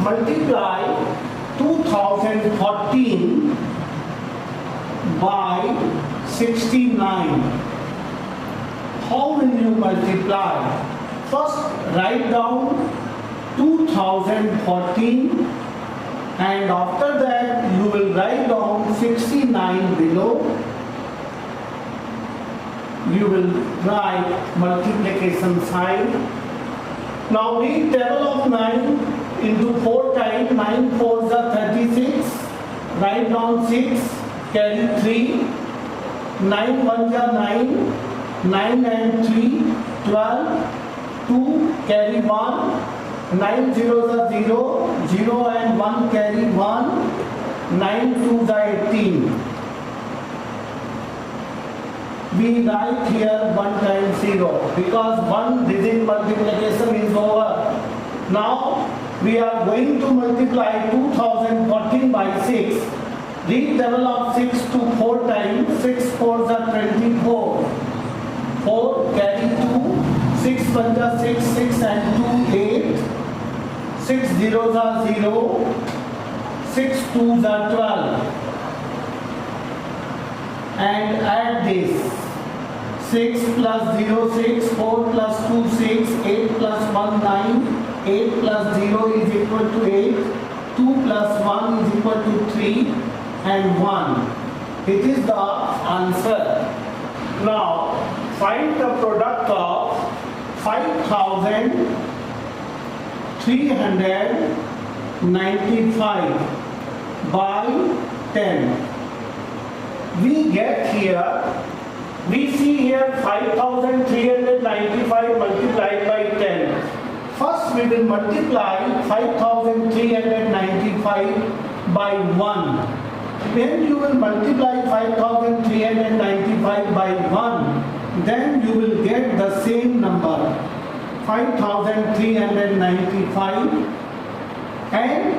multiply 2014 by 69. How will you multiply? First, write down 2014 and after that you will write down 69 below. You will write multiplication sign. Now read table of 9 into 4 times. 9 4s are 36. Write down 6, carry 3. 9 1s are 9. 9 and 3, 12. 2, carry 1. 9 zeros are 0. 0 and 1 carry 1. 9 2s are 18. We write here 1 times 0 because 1 digit multiplication is over. Now we are going to multiply 2014 by 6. Read table of 6 to 4 times. 6 4s are 24. 4 carry 2. 6 1s are 6. 6 and 2 8. 6 zeros are 0. 6 2s are 12. And add this. 6 plus 0 6, 4 plus 2 6, 8 plus 1 9, 8 plus 0 is equal to 8, 2 plus 1 is equal to 3 and 1. It is the answer. Now find the product of 5395 by 10. We get here, we see here 5395 multiplied by 10. First we will multiply 5395 by 1. When you will multiply 5395 by 1, then you will get the same number, 5395, and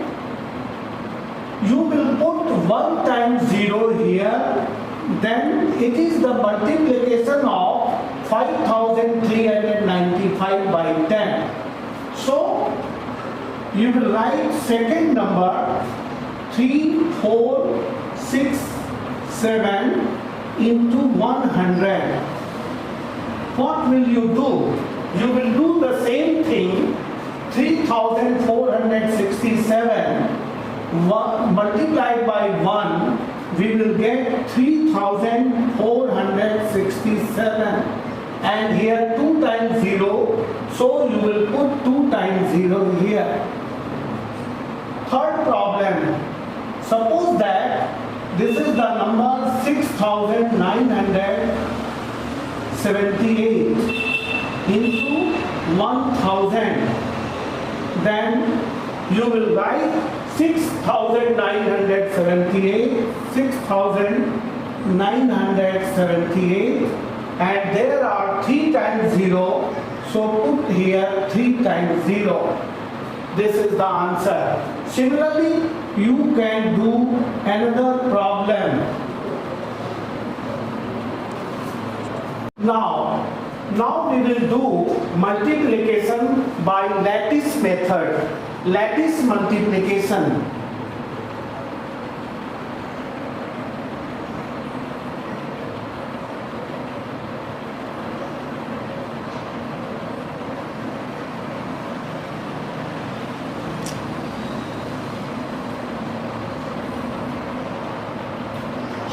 you will put 1 times 0 here. Then it is the multiplication of 5395 by 10. So you will write second number 3467 into 100. What will you do? You will do the same thing. 3467 multiplied by 1, we will get 3467, and here 2 times 0, so you will put 2 times 0 here. Third problem, suppose that this is the number 6978 into 1000, then you will write 6978, and there are 3 times 0, so put here 3 times 0. This is the answer. Similarly, you can do another problem. Now we will do multiplication by lattice method. Lattice multiplication.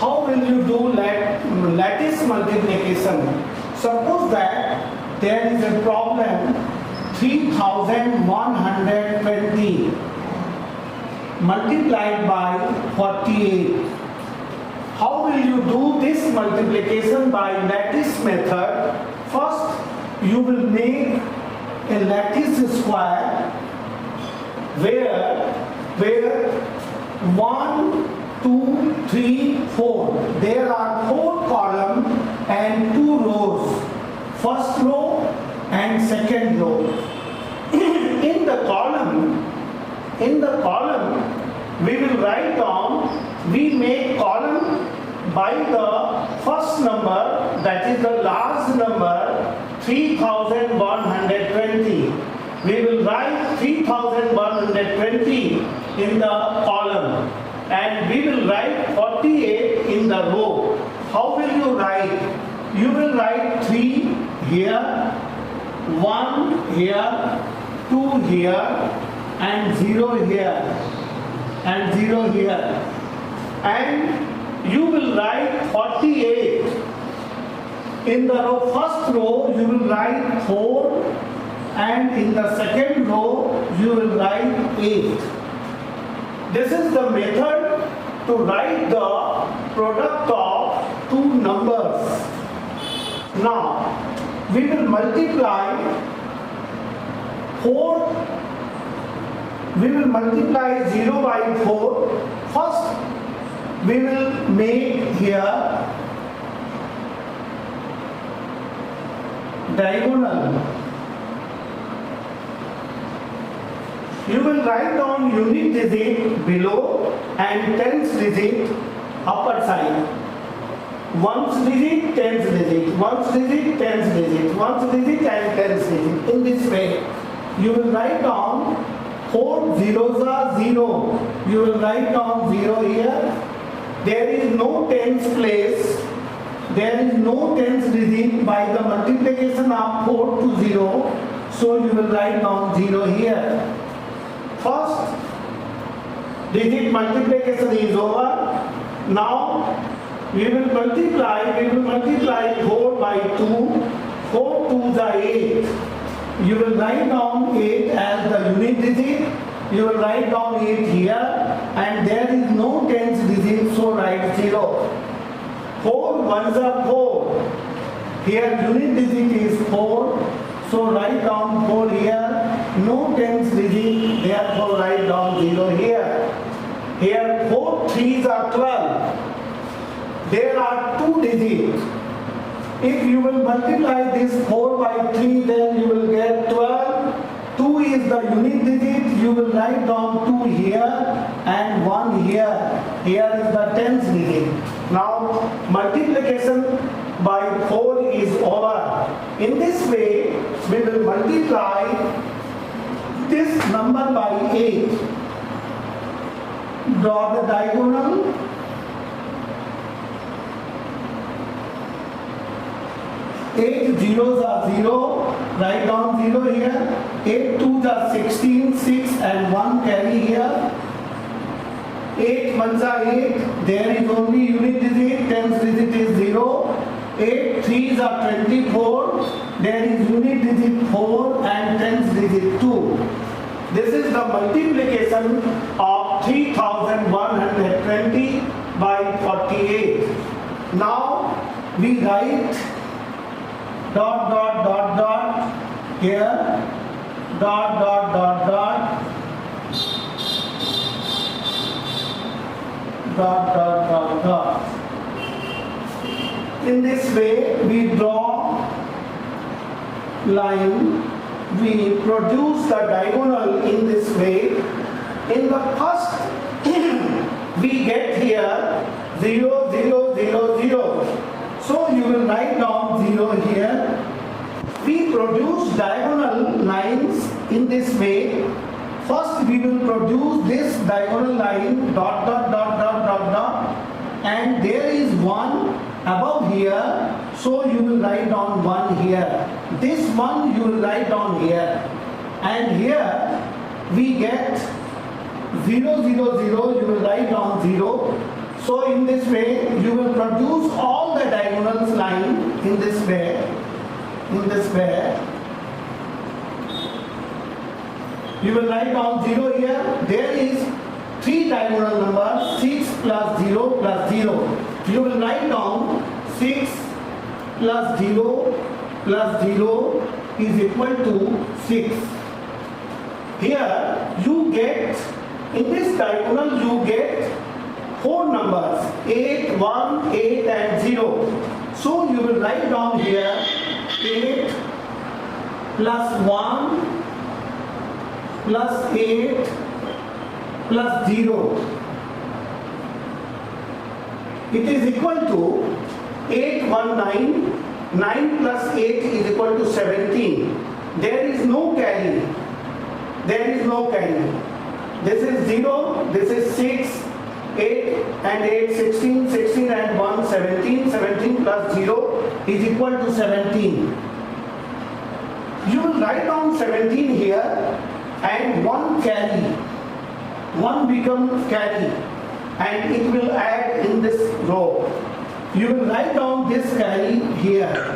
How will you do lattice multiplication? Suppose that there is a problem 3120 multiplied by 48. How will you do this multiplication by lattice method? First, you will make a lattice square where 1, 2, 3, 4. There are 4 columns and 2 rows. First row and second row. In the column we will write down, we make column by the first number, that is the last number 3120, we will write 3120 in the column and we will write 48 in the row. How will you write? You will write 3 here, 1 here, 2 here and 0 here and 0 here, and you will write 48 in the row. First row you will write 4 and in the second row you will write 8. This is the method to write the product of two numbers. Now we will multiply 4. We will multiply 0 by 4. First we will make here diagonal. You will write down unit digit below and tens digit upper side. Ones digit, tens digit, ones digit, tens digit, ones digit and tens digit. In this way, you will write down 4 zeros are 0. You will write down 0 here. There is no tens place. There is no tens digit by the multiplication of 4 to 0. So you will write down 0 here. First digit multiplication is over. Now we will multiply 4 by 2. 4 2s are 8. You will write down 8 as the unit digit. You will write down 8 here and there is no tens digit, so write 0. 4 ones are 4. Here unit digit is 4. So write down 4 here. No tens digit, therefore write down 0 here. Here 4 3s are 12. There are 2 digits. If you will multiply this 4 by 3, then you will get 12. 2 is the unit digit. You will write down 2 here and 1 here. Here is the tens digit. Now multiplication by 4 is over. In this way, we will multiply this number by 8. Draw the diagonal. 8 zeros are 0. Write down 0 here. 8 2s are 16, 6 and 1 carry here. 8 ones are 8. There is only unit digit. Tens digit is 0. 8 3s are 24. There is unit digit 4 and tens digit 2. This is the multiplication of 3120 by 48. Now we write dot dot dot dot here, dot dot dot dot, dot dot dot dot. In this way we draw line, we produce the diagonal in this way. In the first we get here 0 0 0 0. So you will write down 0 here. We produce diagonal lines in this way. First we will produce this diagonal line dot dot dot dot dot dot, and there is 1 above here. So you will write down 1 here. This 1 you will write down here. And here we get 0 0 0. You will write down 0. So in this way you will produce all the diagonals line in this way. In this way you will write down 0 here. There is 3 diagonal numbers, 6 plus 0 plus 0. You will write down 6 plus 0 plus 0 is equal to 6. Here you get, in this diagonal you get 4 numbers, 8, 1, 8 and 0. So you will write down here 8 plus 1 plus 8 plus 0. It is equal to 8, 1, 9. 9 plus 8 is equal to 17. There is no carry. there is no carry. This is 0, this is 6, 8 and 8, 16, 16 and 1, 17, 17 plus 0 is equal to 17. You will write down 17 here and 1 carry. 1 becomes carry and it will add in this row. You will write down this carry here.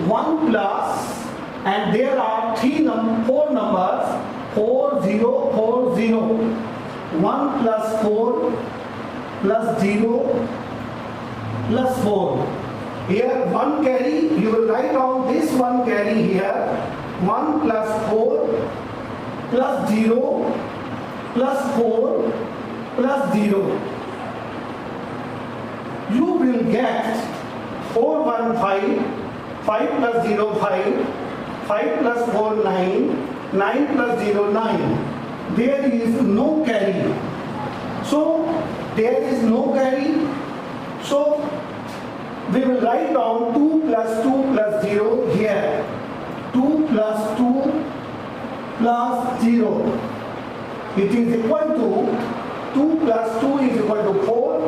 1 plus, and there are 4 numbers, 4, 0, 4, 0. 1 plus 4 plus 0 plus 4. Here 1 carry, you will write down this 1 carry here. 1 plus 4 plus 0 plus 4 plus 0. You will get 4, 1, 5, 5 plus 0, 5, 5 plus 4, 9, 9 plus 0, 9. There is no carry. So, there is no carry. So, we will write down 2 plus 2 plus 0 here. 2 plus 2 plus 0. It is equal to 2 plus 2 is equal to 4.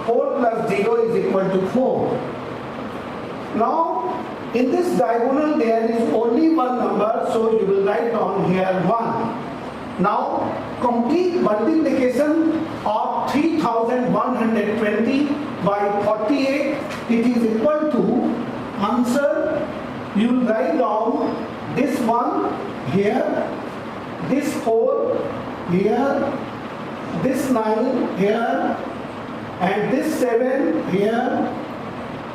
4 plus 0 is equal to 4. Now, in this diagonal there is only one number, so you will write down here 1. Now, complete multiplication of 3120 by 48, it is equal to answer. You will write down this 1 here, this 4 here, this 9 here, and this 7 here,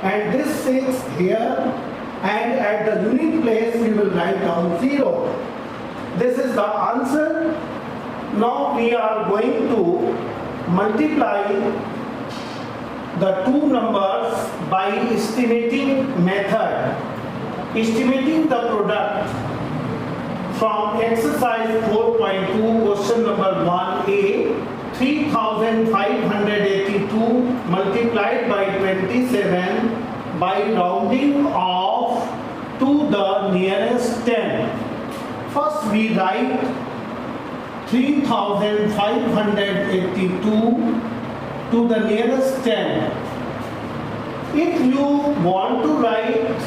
and this 6 here, and at the unit place you will write down 0. This is the answer. Now we are going to multiply the two numbers by estimating method. Estimating the product from exercise 4.2, question number 1a. 3582 multiplied by 27 by rounding off to the nearest 10. First we write 3582 to the nearest 10. If you want to write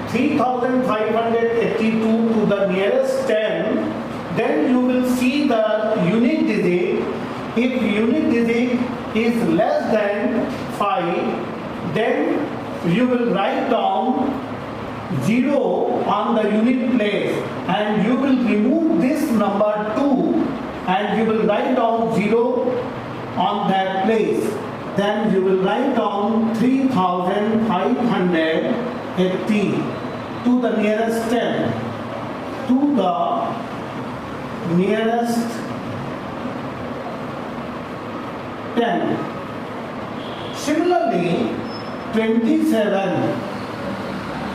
3582 to the nearest 10, then you will see the unit digit. If unit digit is less than 5, then you will write down 0 on the unit place and you will remove this number 2 and you will write down 0 on that place. Then you will write down 3580 to the nearest 10. To the nearest 10. Similarly, 27.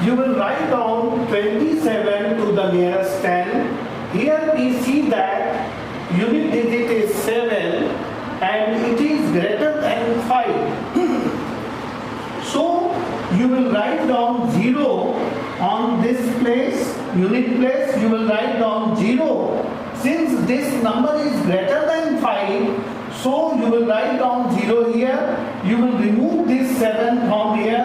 You will write down 27 to the nearest 10. Here we see that unit digit is 7 and it is greater than 5. So you will write down 0 on this place, unit place, you will write down 0. Since this number is greater than 5, so you will write down 0 here, you will remove this 7 from here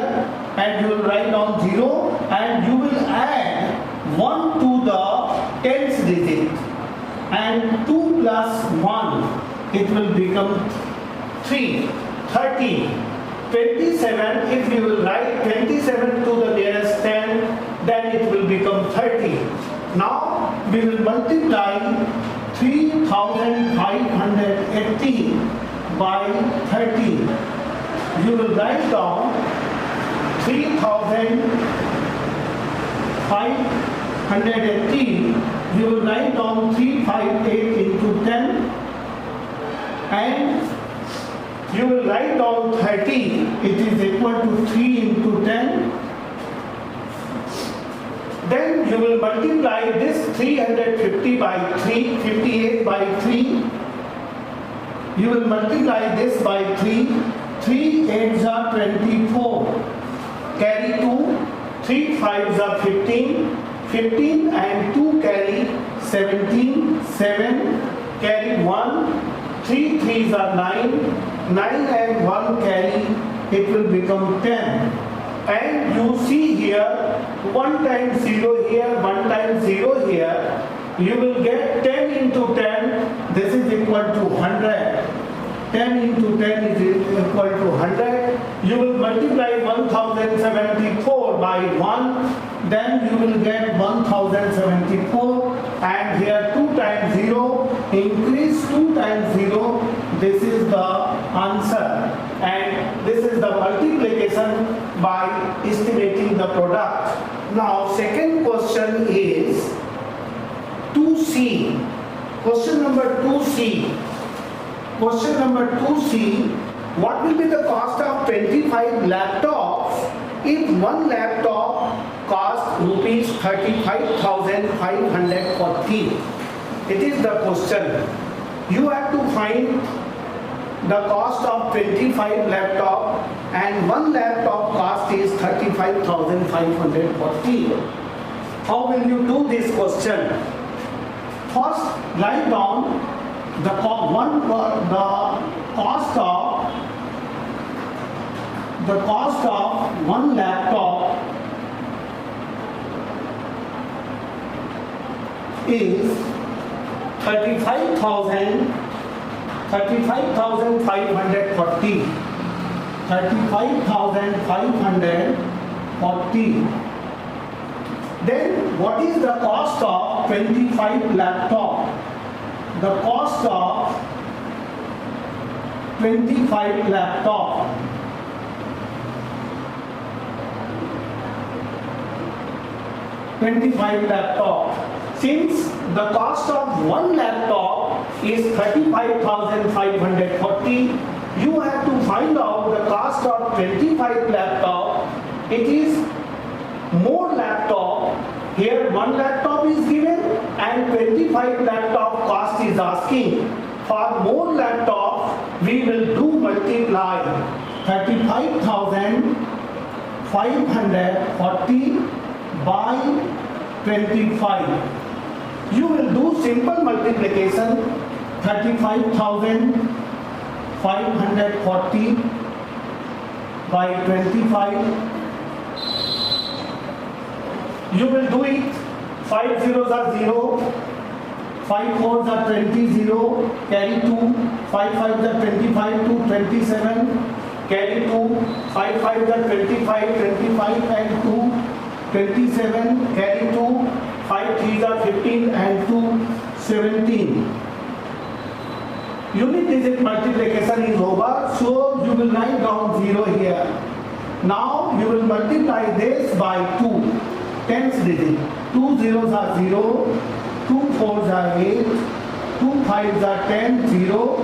and you will write down 0 and you will add 1 to the 10th digit and 2 plus 1, it will become 3, 30. 27, if you will write 27 to the nearest 10, then it will become 30. Now we will multiply 3580 by 30. You will write down 3580. You will write down 358 into 10 and you will write down 30. It is equal to 3 into 10. Then you will multiply this 350 by 3, 58 by 3. You will multiply this by 3. 3 8s are 24. Carry 2. 3 5s are 15. 15 and 2 carry 17, 7, carry 1, 3 3s are 9, 9 and 1 carry, it will become 10. And you see here, 1 times 0 here, 1 times 0 here, you will get 10 into 10, this is equal to 100. 10 into 10 is equal to 100. You will multiply 1074 by 1, then you will get 1074, and here 2 times 0, increase 2 times 0, this is the answer. And this is the multiplication by estimating the product. Now second question is 2C. Question number 2C. Question number 2C, what will be the cost of 25 laptops if one laptop costs rupees 35,540? It is the question. You have to find the cost of 25 laptop and one laptop cost is 35,540. How will you do this question? First, write down the cost of one laptop is 35,540. 35,540. Then what is the cost of 25 laptop? The cost of 25 laptop since the cost of one laptop is 35,540, you have to find out the cost of 25 laptop. It is more laptop. Here one laptop is given and 25 laptop cost is asking. For more laptop, we will do multiply 35,540 by 25. You will do simple multiplication. 35,540 by 25. You will do it. 5 zeros are 0, 5 fours are 20, 0, carry 2, 5 fives are 25, 2, 27, carry 2, 5 fives are 25, 25 and 2, 27, carry 2, 5 threes are 15 and 2, 17. Unit digit multiplication is over, so you will write down 0 here. Now you will multiply this by 2. Tens digit. 2 zeros are 0, 2 fours are 8, 2 fives are 10, 0,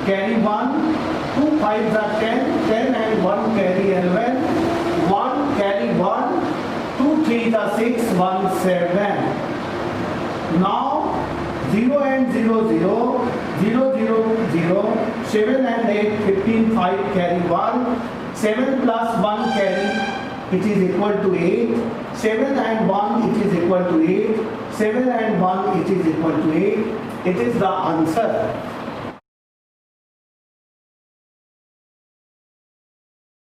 carry 1, 2 fives are 10, 10 and 1 carry 11, 1 carry 1, 2 threes are 6, 1 7. Now 0 and 0 0, 0 0 0, 7 and 8 15, 5 carry 1, 7 plus 1 carry, it is equal to 8, 7 and 1 it is equal to 8, 7 and 1 it is equal to 8, it is the answer.